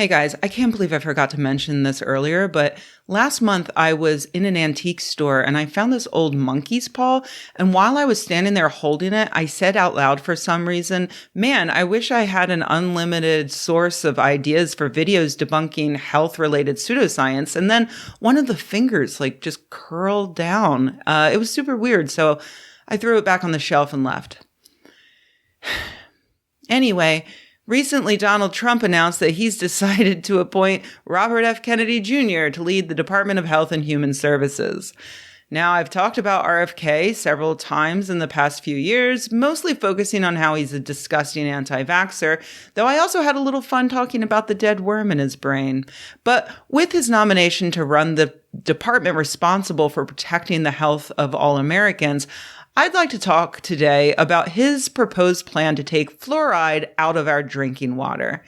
Hey guys, I can't believe I forgot to mention this earlier, but last month I was in an antique store and I found this old monkey's paw. And while I was standing there holding it, I said out loud for some reason, man, I wish I had an unlimited source of ideas for videos debunking health-related pseudoscience. And then one of the fingers just curled down. It was super weird. So I threw it back on the shelf and left. Anyway, recently, Donald Trump announced that he's decided to appoint Robert F. Kennedy Jr. to lead the Department of Health and Human Services. Now, I've talked about RFK several times in the past few years, mostly focusing on how he's a disgusting anti-vaxxer, though I also had a little fun talking about the dead worm in his brain. But with his nomination to run the department responsible for protecting the health of all Americans, I'd like to talk today about his proposed plan to take fluoride out of our drinking water.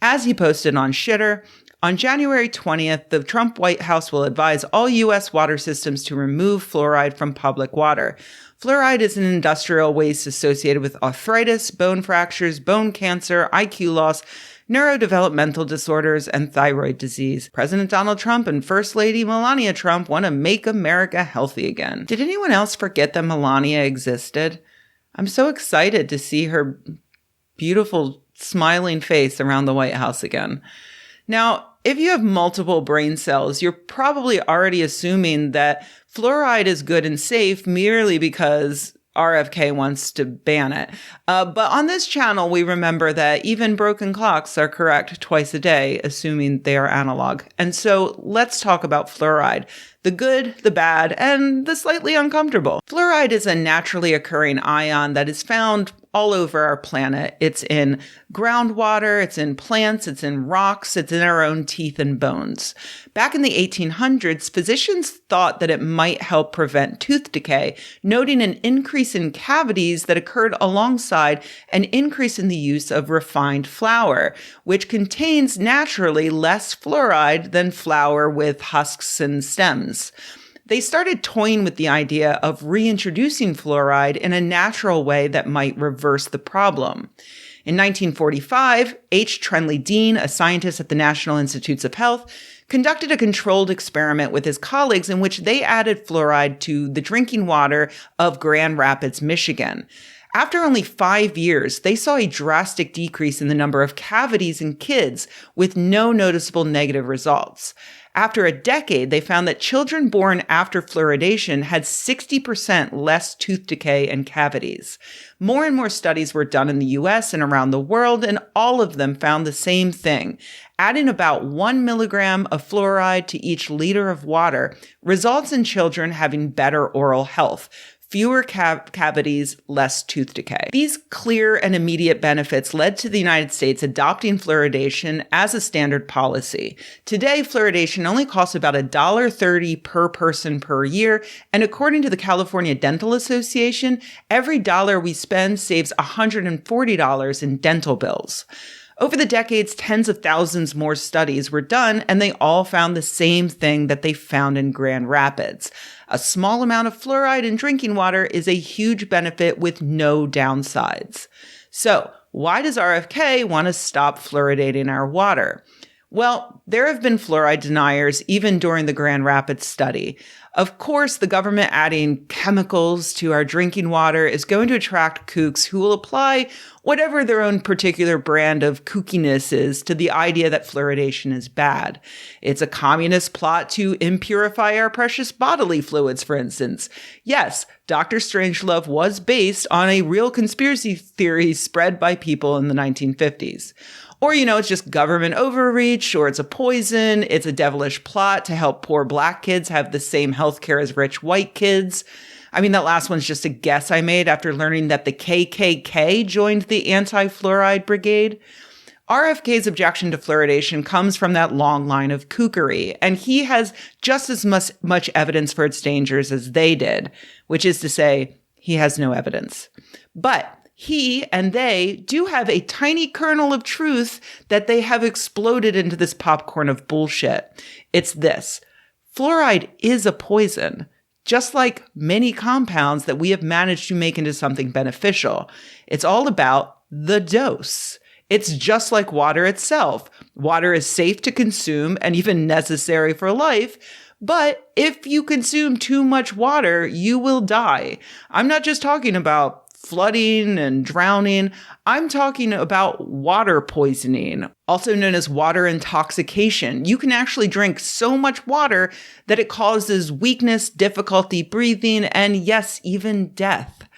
As he posted on Shitter, on January 20th, the Trump White House will advise all U.S. water systems to remove fluoride from public water. Fluoride is an industrial waste associated with arthritis, bone fractures, bone cancer, IQ loss, neurodevelopmental disorders, and thyroid disease. President Donald Trump and First Lady Melania Trump want to make America healthy again. Did anyone else forget that Melania existed? I'm so excited to see her beautiful smiling face around the White House again. Now, if you have multiple brain cells, you're probably already assuming that fluoride is good and safe merely because RFK wants to ban it. But on this channel, we remember that even broken clocks are correct twice a day, assuming they are analog. And so let's talk about fluoride. The good, the bad, and the slightly uncomfortable. Fluoride is a naturally occurring ion that is found all over our planet. It's in groundwater, it's in plants, it's in rocks, it's in our own teeth and bones. Back in the 1800s, physicians thought that it might help prevent tooth decay, noting an increase in cavities that occurred alongside an increase in the use of refined flour, which contains naturally less fluoride than flour with husks and stems. They started toying with the idea of reintroducing fluoride in a natural way that might reverse the problem. In 1945, H. Trenley Dean, a scientist at the National Institutes of Health, conducted a controlled experiment with his colleagues in which they added fluoride to the drinking water of Grand Rapids, Michigan. After only 5 years, they saw a drastic decrease in the number of cavities in kids with no noticeable negative results. After a decade, they found that children born after fluoridation had 60% less tooth decay and cavities. More and more studies were done in the US and around the world, and all of them found the same thing. Adding about 1 milligram of fluoride to each liter of water results in children having better oral health. Fewer cavities, less tooth decay. These clear and immediate benefits led to the United States adopting fluoridation as a standard policy. Today, fluoridation only costs about $1.30 per person per year, and according to the California Dental Association, every dollar we spend saves $140 in dental bills. Over the decades, tens of thousands more studies were done, and they all found the same thing that they found in Grand Rapids. A small amount of fluoride in drinking water is a huge benefit with no downsides. So, why does RFK want to stop fluoridating our water? Well, there have been fluoride deniers even during the Grand Rapids study. Of course, the government adding chemicals to our drinking water is going to attract kooks who will apply whatever their own particular brand of kookiness is to the idea that fluoridation is bad. It's a communist plot to impurify our precious bodily fluids, for instance. Yes, Dr. Strangelove was based on a real conspiracy theory spread by people in the 1950s. Or, it's just government overreach, or it's a poison, it's a devilish plot to help poor black kids have the same healthcare as rich white kids. I mean, that last one's just a guess I made after learning that the KKK joined the Anti-fluoride brigade. RFK's objection to fluoridation comes from that long line of kookery, and he has just as much evidence for its dangers as they did, which is to say, he has no evidence. But he and they do have a tiny kernel of truth that they have exploded into this popcorn of bullshit. It's this: fluoride is a poison, just like many compounds that we have managed to make into something beneficial. It's all about the dose. It's just like water itself. Water is safe to consume and even necessary for life. But if you consume too much water, you will die. I'm not just talking about flooding and drowning. I'm talking about water poisoning, also known as water intoxication. You can actually drink so much water that it causes weakness, difficulty breathing, and yes, even death.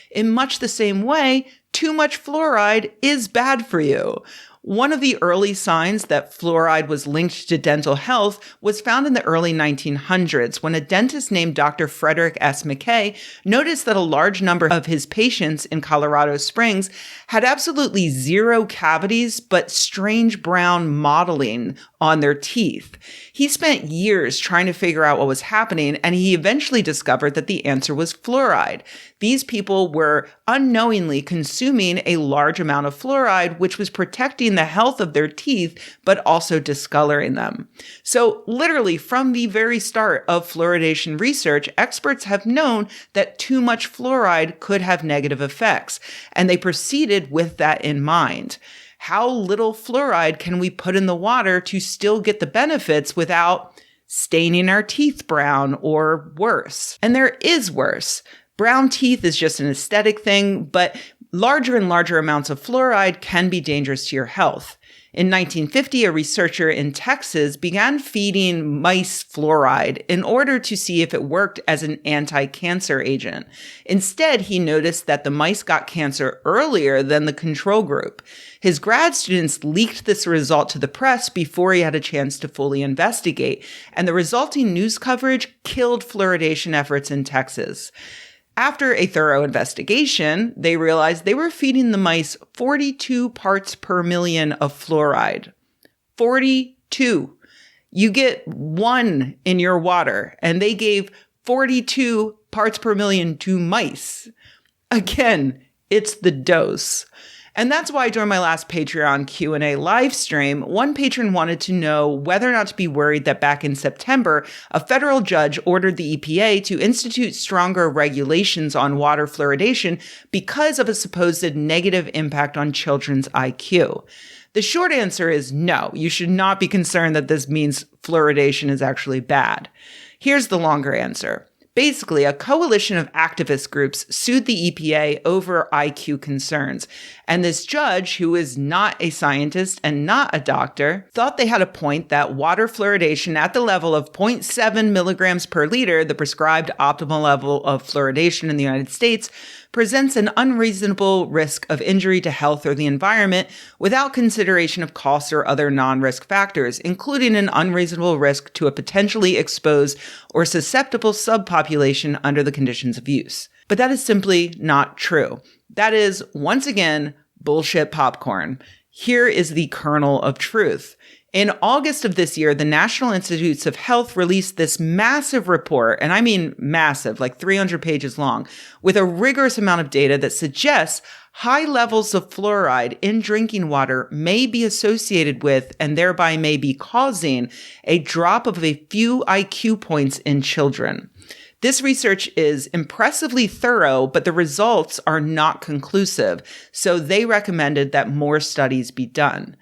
In much the same way, too much fluoride is bad for you. One of the early signs that fluoride was linked to dental health was found in the early 1900s when a dentist named Dr. Frederick S. McKay noticed that a large number of his patients in Colorado Springs had absolutely zero cavities but strange brown mottling on their teeth. He spent years trying to figure out what was happening, and he eventually discovered that the answer was fluoride. These people were unknowingly consuming a large amount of fluoride, which was protecting the health of their teeth, but also discoloring them. So literally from the very start of fluoridation research, experts have known that too much fluoride could have negative effects, and they proceeded with that in mind. How little fluoride can we put in the water to still get the benefits without staining our teeth brown or worse? And there is worse. Brown teeth is just an aesthetic thing, but larger and larger amounts of fluoride can be dangerous to your health. In 1950, a researcher in Texas began feeding mice fluoride in order to see if it worked as an anti-cancer agent. Instead, he noticed that the mice got cancer earlier than the control group. His grad students leaked this result to the press before he had a chance to fully investigate, and the resulting news coverage killed fluoridation efforts in Texas. After a thorough investigation, they realized they were feeding the mice 42 parts per million of fluoride. 42. You get 1 in your water, and they gave 42 parts per million to mice. Again, it's the dose. And that's why during my last Patreon Q&A live stream, one patron wanted to know whether or not to be worried that back in September, a federal judge ordered the EPA to institute stronger regulations on water fluoridation because of a supposed negative impact on children's IQ. The short answer is no. You should not be concerned that this means fluoridation is actually bad. Here's the longer answer. Basically, a coalition of activist groups sued the EPA over IQ concerns. And this judge, who is not a scientist and not a doctor, thought they had a point that water fluoridation at the level of 0.7 milligrams per liter, the prescribed optimal level of fluoridation in the United States, presents an unreasonable risk of injury to health or the environment without consideration of costs or other non-risk factors, including an unreasonable risk to a potentially exposed or susceptible subpopulation under the conditions of use. But that is simply not true. That is, once again, bullshit popcorn. Here is the kernel of truth. In August of this year, the National Institutes of Health released this massive report, and I mean massive, like 300 pages long, with a rigorous amount of data that suggests high levels of fluoride in drinking water may be associated with, and thereby may be causing, a drop of a few IQ points in children. This research is impressively thorough, but the results are not conclusive, so they recommended that more studies be done.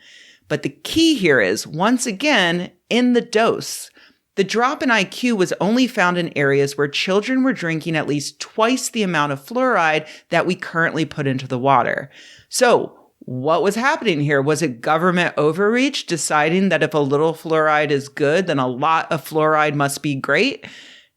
But the key here is, once again, in the dose. The drop in IQ was only found in areas where children were drinking at least twice the amount of fluoride that we currently put into the water. So, what was happening here? Was it government overreach deciding that if a little fluoride is good, then a lot of fluoride must be great?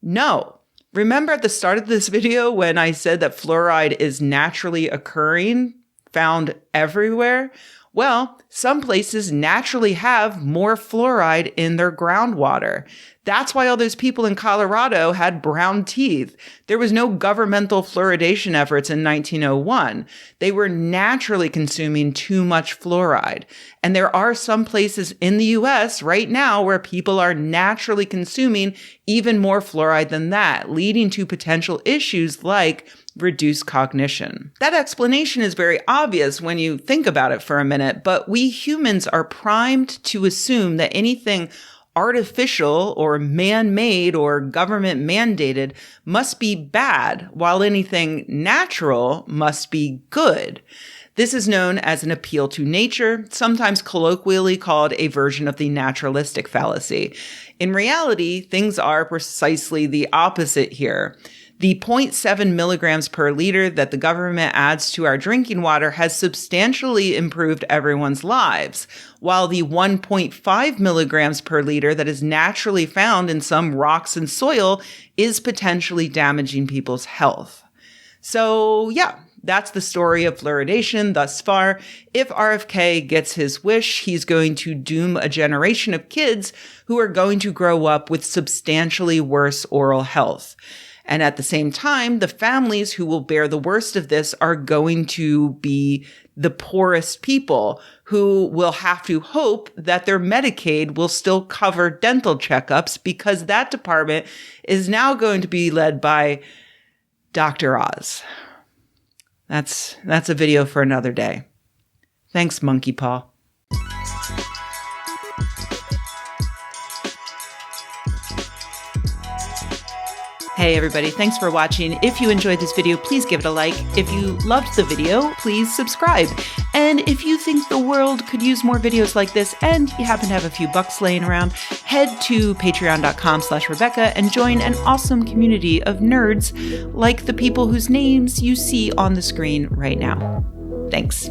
No. Remember at the start of this video when I said that fluoride is naturally occurring, found everywhere? Well, some places naturally have more fluoride in their groundwater. That's why all those people in Colorado had brown teeth. There was no governmental fluoridation efforts in 1901. They were naturally consuming too much fluoride. And there are some places in the US right now where people are naturally consuming even more fluoride than that, leading to potential issues like reduced cognition. That explanation is very obvious when you think about it for a minute, but we humans are primed to assume that anything artificial or man-made or government mandated must be bad, while anything natural must be good. This is known as an appeal to nature, sometimes colloquially called a version of the naturalistic fallacy. In reality, things are precisely the opposite here. The 0.7 milligrams per liter that the government adds to our drinking water has substantially improved everyone's lives, while the 1.5 milligrams per liter that is naturally found in some rocks and soil is potentially damaging people's health. So, yeah. That's the story of fluoridation thus far. If RFK gets his wish, he's going to doom a generation of kids who are going to grow up with substantially worse oral health. And at the same time, the families who will bear the worst of this are going to be the poorest people who will have to hope that their Medicaid will still cover dental checkups because that department is now going to be led by Dr. Oz. That's a video for another day. Thanks, Monkey Paw. Hey everybody, thanks for watching. If you enjoyed this video, please give it a like. If you loved the video, please subscribe. And if you think the world could use more videos like this and you happen to have a few bucks laying around, head to patreon.com/Rebecca and join an awesome community of nerds like the people whose names you see on the screen right now. Thanks.